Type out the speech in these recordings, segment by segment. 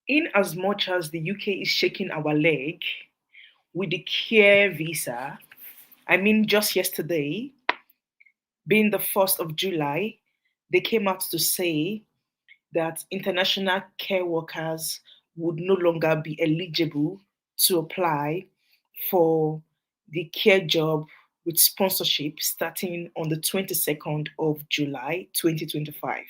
In as much as the UK is shaking our leg with the care visa, I mean, just yesterday, being the 1st of July, they came out to say that international care workers would no longer be eligible to apply for the care job with sponsorship starting on the 22nd of July 2025.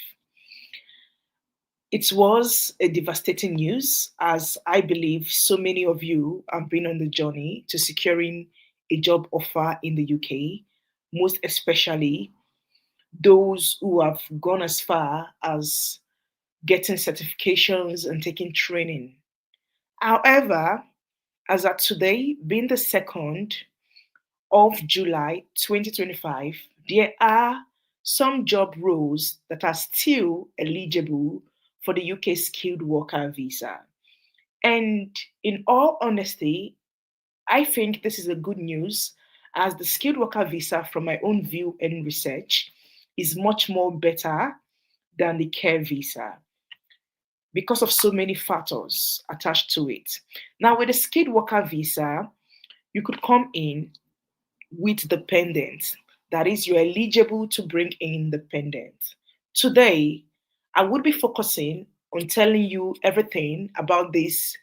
It was a devastating news, as I believe so many of you have been on the journey to securing a job offer in the UK, most especially those who have gone as far as getting certifications and taking training. However, as at today, being the 2nd of July 2025, there are some job roles that are still eligible for the UK skilled worker visa. And in all honesty, I think this is a good news, as the skilled worker visa, from my own view and research, is much more better than the care visa because of so many factors attached to it. Now, with the skilled worker visa, you could come in with dependents. That is, you're eligible to bring in dependents. Today, I would be focusing on telling you everything about these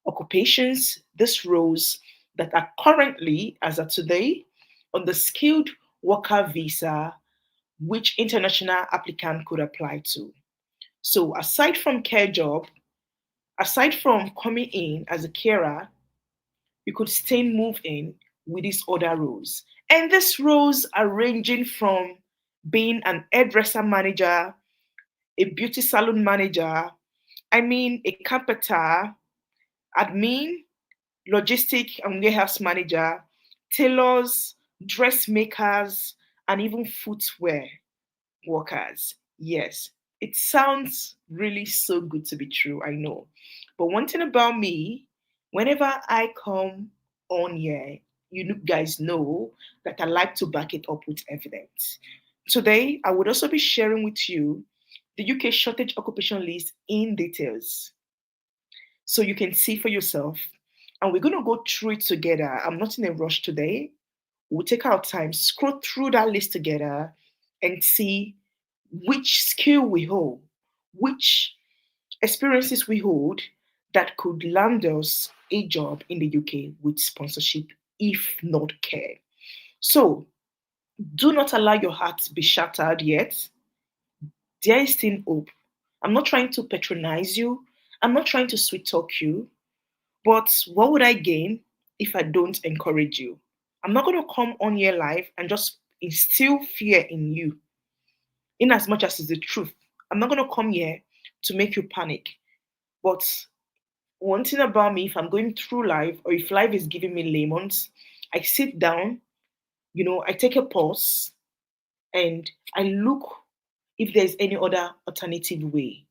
occupations, these roles that are currently, as of today, on the skilled worker visa, which international applicant could apply to. So, aside from care job, aside from coming in as a carer, you could still move in with these other roles. And these roles are ranging from being an hairdresser manager, a beauty salon manager, I mean, a carpenter, admin, logistic and warehouse manager, tailors, dressmakers, and even footwear workers. Yes, it sounds really so good to be true, I know. But one thing about me, whenever I come on here, guys know that I like to back it up with evidence. Today, I would also be sharing with you the UK shortage occupation list in details so you can see for yourself. And we're going to go through it together. I'm not in a rush today. We'll take our time, scroll through that list together, and see which skill we hold, which experiences we hold that could land us a job in the UK with sponsorship, if not care. So, do not allow your heart to be shattered yet. There is still hope. I'm not trying to patronize you, I'm not trying to sweet talk you, but what would I gain if I don't encourage you? I'm not going to come on here live and just instill fear in you, in as much as it's the truth. I'm not going to come here to make you panic. But one thing about me, if I'm going through life or if life is giving me lemons, I sit down, I take a pause and I look if there's any other alternative way.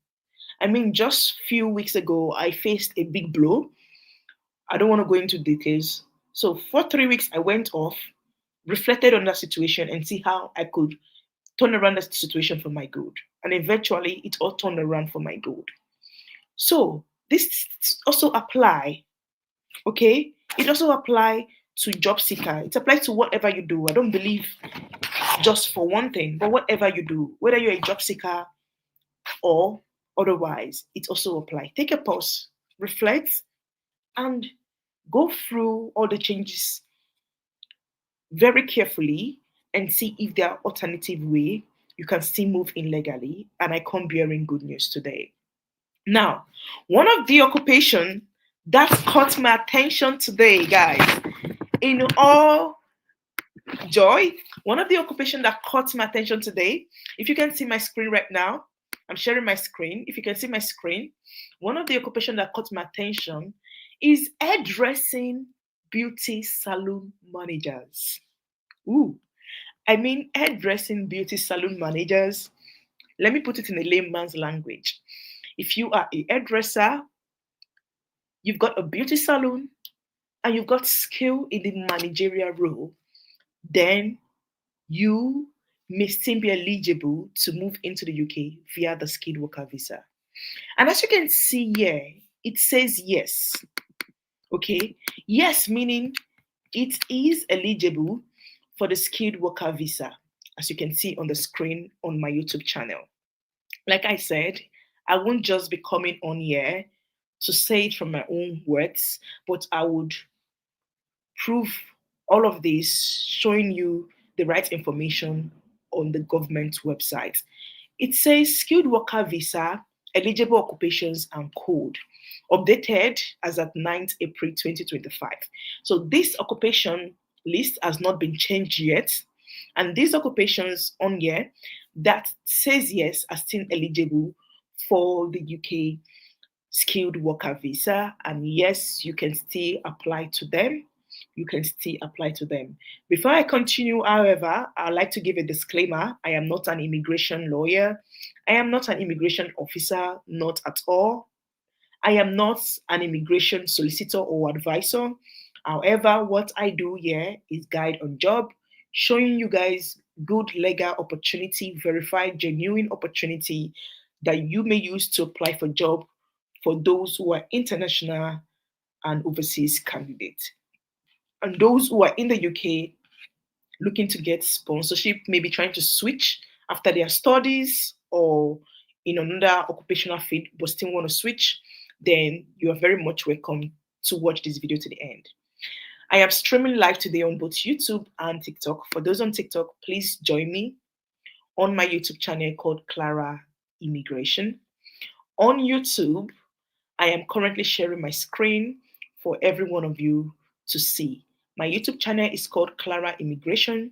I mean, just few weeks ago, I faced a big blow. I don't want to go into details. So for 3 weeks, I went off, reflected on that situation, and see how I could turn around the situation for my good. And eventually, it all turned around for my good. So this also apply, okay? It also apply to job seeker. It applies to whatever you do. I don't believe just for one thing, but whatever you do, whether you're a job seeker or otherwise, it also apply. Take a pause, reflect, and go through all the changes very carefully and see if there are alternative way you can still move in legally. And I come bearing good news today. Now, one of the occupation that caught my attention today, guys, in all joy, one of the occupation that caught my attention today, if you can see my screen right now, I'm sharing my screen. If you can see my screen, one of the occupation that caught my attention is hairdressing beauty salon managers. Ooh, I mean hairdressing beauty salon managers. Let me put it in a layman's language. If you are a hairdresser, you've got a beauty salon, and you've got skill in the managerial role, then you may still be eligible to move into the UK via the skilled worker visa. And as you can see here it says yes. Okay, yes meaning it is eligible for the skilled worker visa, as you can see on the screen on my YouTube channel. Like I said, I won't just be coming on here to say it from my own words, but I would prove all of this, showing you the right information on the government website. It says skilled worker visa, eligible occupations and code, updated as at 9th April 2025. So this occupation list has not been changed yet. And these occupations on here that says yes are still eligible for the UK skilled worker visa. And yes, you can still apply to them. You can still apply to them. Before I continue, however, I'd like to give a disclaimer. I am not an immigration lawyer. I am not an immigration officer, not at all. I am not an immigration solicitor or advisor. However, what I do here is guide on job, showing you guys good legal opportunity, verified genuine opportunity that you may use to apply for job for those who are international and overseas candidates. And those who are in the UK looking to get sponsorship, maybe trying to switch after their studies or in another occupational field, but still want to switch, then you are very much welcome to watch this video to the end. I am streaming live today on both YouTube and TikTok. For those on TikTok, please join me on my YouTube channel called Clara Immigration. On YouTube, I am currently sharing my screen for every one of you to see. My YouTube channel is called Clara Immigration,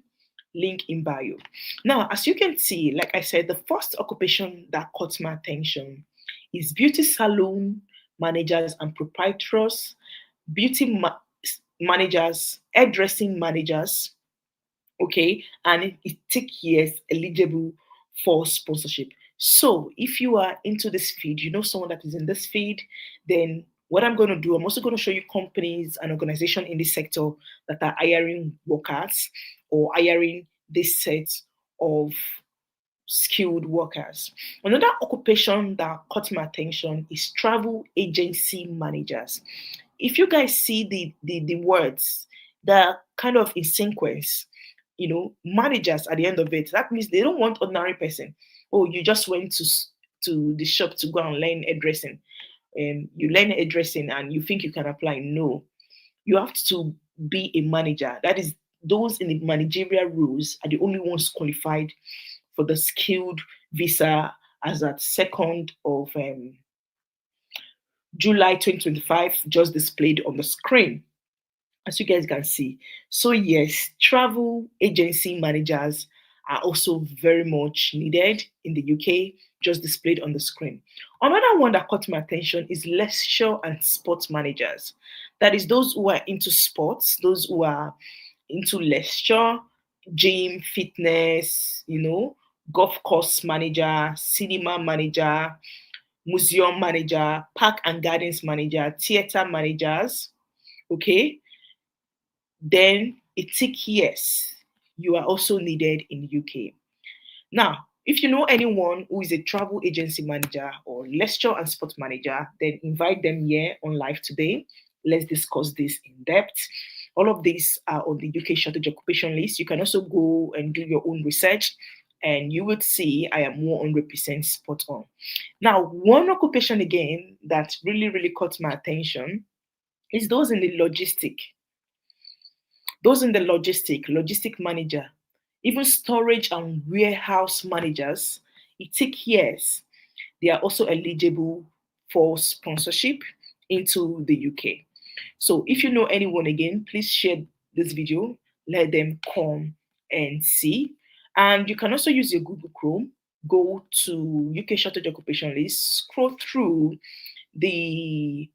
link in bio. Now, as you can see, like I said, the first occupation that caught my attention is beauty salon managers and proprietors, managers, hairdressing managers, okay, and it takes years eligible for sponsorship. So if you are into this field, you know someone that is in this field, then what I'm going to do, I'm also going to show you companies and organizations in this sector that are hiring workers or hiring this set of skilled workers. Another occupation that caught my attention is travel agency managers. If you guys see the words, they're kind of in sequence, managers at the end of it. That means they don't want ordinary person. Oh, you just went to the shop to go and learn hairdressing. You learn hairdressing and you think you can apply. No, you have to be a manager. That is, those in the managerial roles are the only ones qualified for the skilled visa as at 2nd of July 2025, just displayed on the screen, as you guys can see. So yes, travel agency managers are also very much needed in the UK, just displayed on the screen. Another one that caught my attention is leisure and sports managers. That is those who are into sports, those who are into leisure, gym, fitness, golf course manager, cinema manager, museum manager, park and gardens manager, theater managers, okay? Then it takes years. You are also needed in the UK. Now, if you know anyone who is a travel agency manager or leisure and sports manager, then invite them here on live today. Let's discuss this in depth. All of these are on the UK shortage occupation list. You can also go and do your own research and you would see I am 100% spot on. Now, one occupation again that really, really caught my attention is those in the logistic. Those in the logistic manager, even storage and warehouse managers, it takes years. They are also eligible for sponsorship into the UK. So if you know anyone again, please share this video, let them come and see. And you can also use your Google Chrome, go to UK shortage occupation list, scroll through the,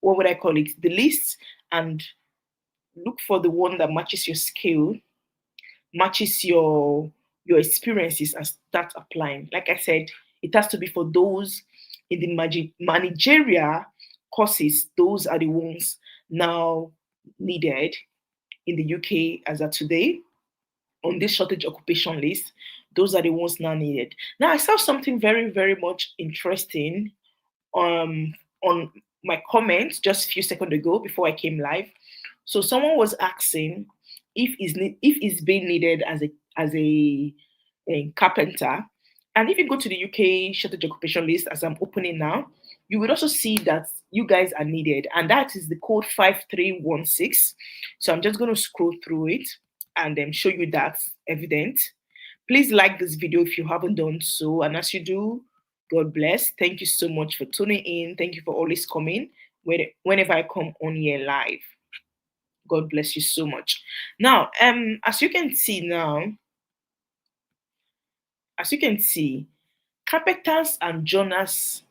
what would I call it, the list, and look for the one that matches your skill, matches your experiences, and start applying. Like I said, it has to be for those in the managerial courses. Those are the ones now needed in the UK as of today on this shortage occupation list. Those are the ones now needed. Now I saw something very, very much interesting um on my comment just a few seconds ago before I came live. So someone was asking if it's being needed as a carpenter. And if you go to the UK shortage occupation list, as I'm opening now, you would also see that you guys are needed, and that is the code 5316. So I'm just going to scroll through it and then show you that evident. Please like this video if you haven't done so, and as you do, God bless. Thank you so much for tuning in. Thank you for always coming whenever I come on here live. God bless you so much. Now, as you can see now, as you can see, carpenters and joiners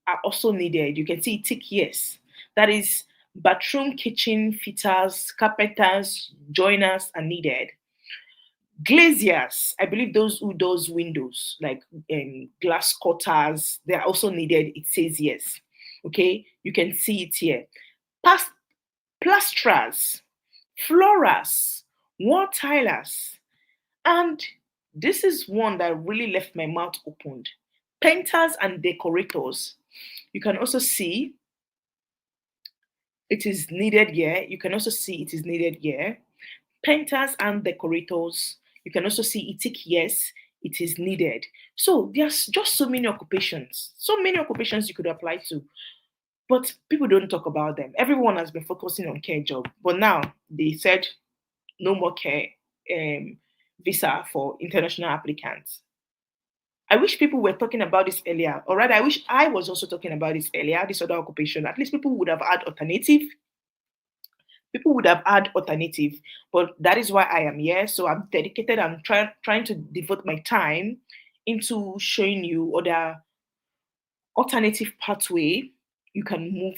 are also needed. You can see tick yes. That is bathroom, kitchen fitters, carpenters, joiners are needed. Glaziers, I believe those who does windows, like glass cutters, they are also needed. It says yes. Okay, you can see it here. Past plasterers, floorers, wall tilers, and this is one that really left my mouth opened. Painters and decorators. You can also see it is needed here. You can also see it is needed here. Painters and decorators. You can also see it tick yes, it is needed. So there's just so many occupations you could apply to, but people don't talk about them. Everyone has been focusing on care job, but now they said no more care um, visa for international applicants. I wish people were talking about this earlier, or rather, I wish I was also talking about this earlier. This other occupation, at least people would have had alternative. People would have had alternative, but that is why I am here. So I'm dedicated. I'm trying to devote my time into showing you other alternative pathway you can move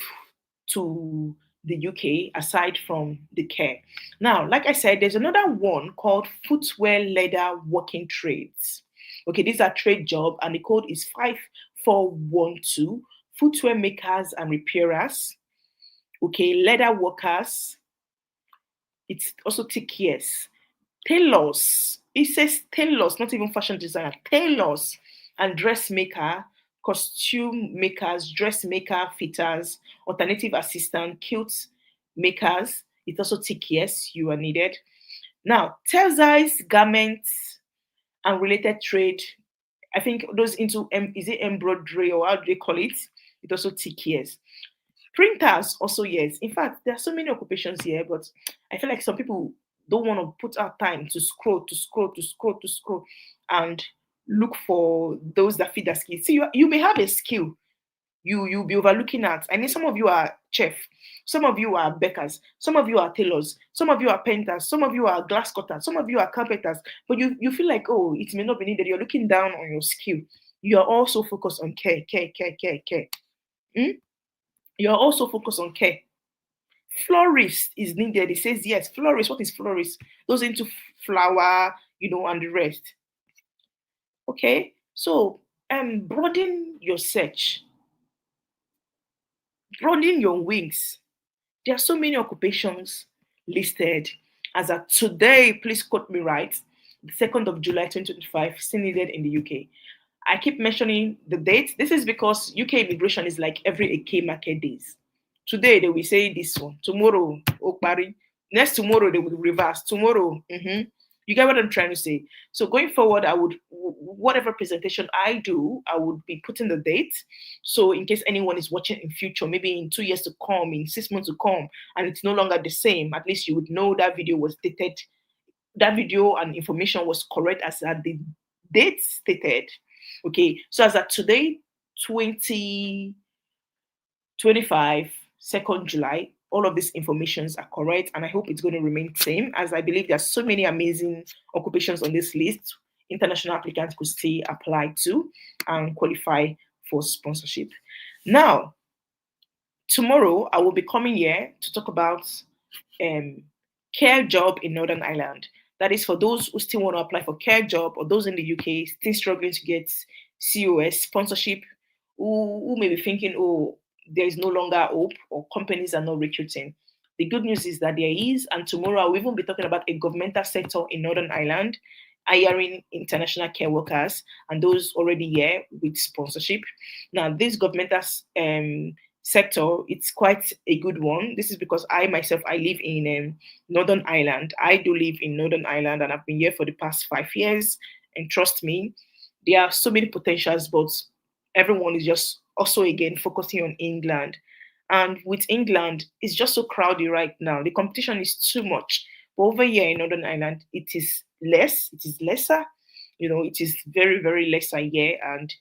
to the UK aside from the care. Now, like I said, there's another one called footwear leather working trades. Okay, these are trade job, and the code is 5412. Footwear makers and repairers. Okay, leather workers. It's also tick yes. Tailors. It says tailors, not even fashion designer. Tailors and dressmaker, costume makers, dressmaker, fitters, alternative assistant, kilt makers. It also tick yes, you are needed. Now, textiles, garments, and related trade. I think those into is it embroidery or how do they call it? It also tick yes. Printers also yes. In fact, there are so many occupations here, but I feel like some people don't want to put out time to scroll, and look for those that fit their skills. See, you may have a skill you'll be overlooking at. I mean, some of you are chef, some of you are bakers, some of you are tailors, some of you are painters, some of you are glass cutters, some of you are carpenters, but you feel like, oh, it may not be needed. You're looking down on your skill. You are also focused on care. Hmm? You're also focused on care. Florist is needed. It says yes. Florist. What is florist? Those into flower, and the rest. Okay. So broaden your search, broaden your wings. There are so many occupations listed as of today. Please quote me right. The 2nd of July 2025, still needed in the UK. I keep mentioning the date. This is because UK immigration is like every AK market days. Today they will say this one. Tomorrow, Okpari. Next tomorrow they will reverse. Tomorrow, you get what I'm trying to say. So going forward, I would whatever presentation I do, I would be putting the date. So in case anyone is watching in future, maybe in 2 years to come, in 6 months to come, and it's no longer the same, at least you would know that video was dated. That video and information was correct as at the date stated. Okay, so as at today, 2025, 2nd July, all of these informations are correct, and I hope it's going to remain same, as I believe there's so many amazing occupations on this list international applicants could still apply to and qualify for sponsorship. Now, tomorrow I will be coming here to talk about um, care job in Northern Ireland. That is for those who still want to apply for care job, or those in the UK still struggling to get COS sponsorship, who may be thinking, oh, there is no longer hope, or companies are not recruiting. The good news is that there is, and tomorrow I will even be talking about a governmental sector in Northern Ireland hiring international care workers and those already here with sponsorship. Now, this governmental sector, it's quite a good one. This is because I myself I live in Northern Ireland. I do live in Northern Ireland, and I've been here for the past 5 years. And trust me, there are so many potentials, but everyone is just also again focusing on England. And with England, it's just so crowded right now. The competition is too much. But over here in Northern Ireland, it is less, it is lesser. It is very, very lesser here, and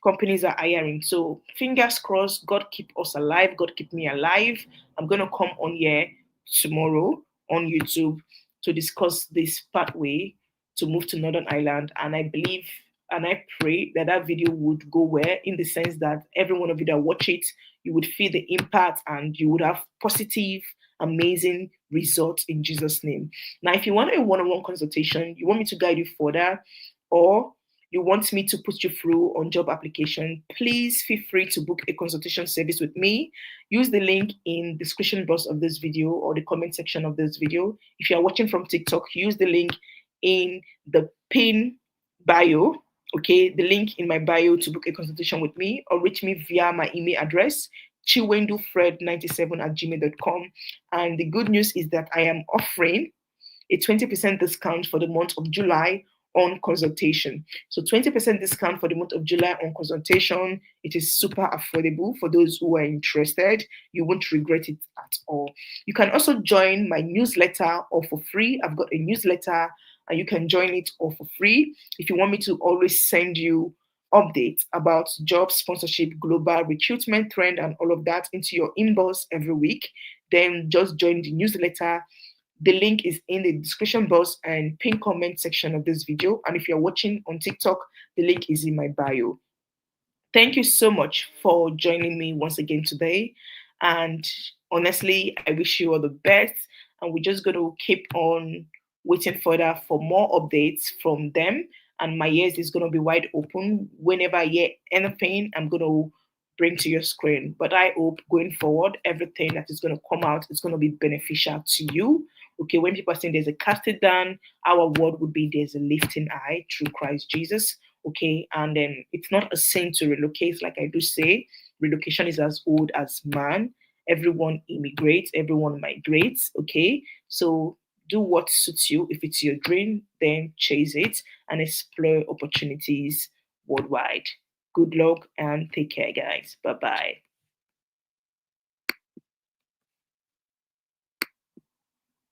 companies are hiring. So fingers crossed, God keep us alive, God keep me alive. I'm gonna come on here tomorrow on YouTube to discuss this pathway to move to Northern Ireland. And I believe and I pray that that video would go well, in the sense that every one of you that watch it, you would feel the impact and you would have positive, amazing results in Jesus' name. Now, if you want a one-on-one consultation, you want me to guide you further, or you want me to put you through on job application, please feel free to book a consultation service with me. Use the link in the description box of this video or the comment section of this video. If you are watching from TikTok, use the link in the pin bio. Okay, the link in my bio to book a consultation with me, or reach me via my email address, chiwendufred97@gmail.com. And the good news is that I am offering a 20% discount for the month of July on consultation. So 20% discount for the month of July on consultation. It is super affordable for those who are interested. You won't regret it at all. You can also join my newsletter or for free. I've got a newsletter and you can join it or for free. If you want me to always send you updates about job sponsorship, global recruitment trend, and all of that into your inbox every week, then just join the newsletter. The link is in the description box and pin comment section of this video. And if you're watching on TikTok, the link is in my bio. Thank you so much for joining me once again today. And honestly, I wish you all the best. And we're just going to keep on waiting further for more updates from them. And my ears is going to be wide open. Whenever I hear anything, I'm going to bring to your screen. But I hope going forward, everything that is going to come out is going to be beneficial to you. Okay, when people are saying there's a casting down, our word would be there's a lifting eye through Christ Jesus. Okay, and then it's not a sin to relocate, like I do say. Relocation is as old as man. Everyone immigrates, everyone migrates. Okay, so do what suits you. If it's your dream, then chase it and explore opportunities worldwide. Good luck and take care, guys. Bye bye.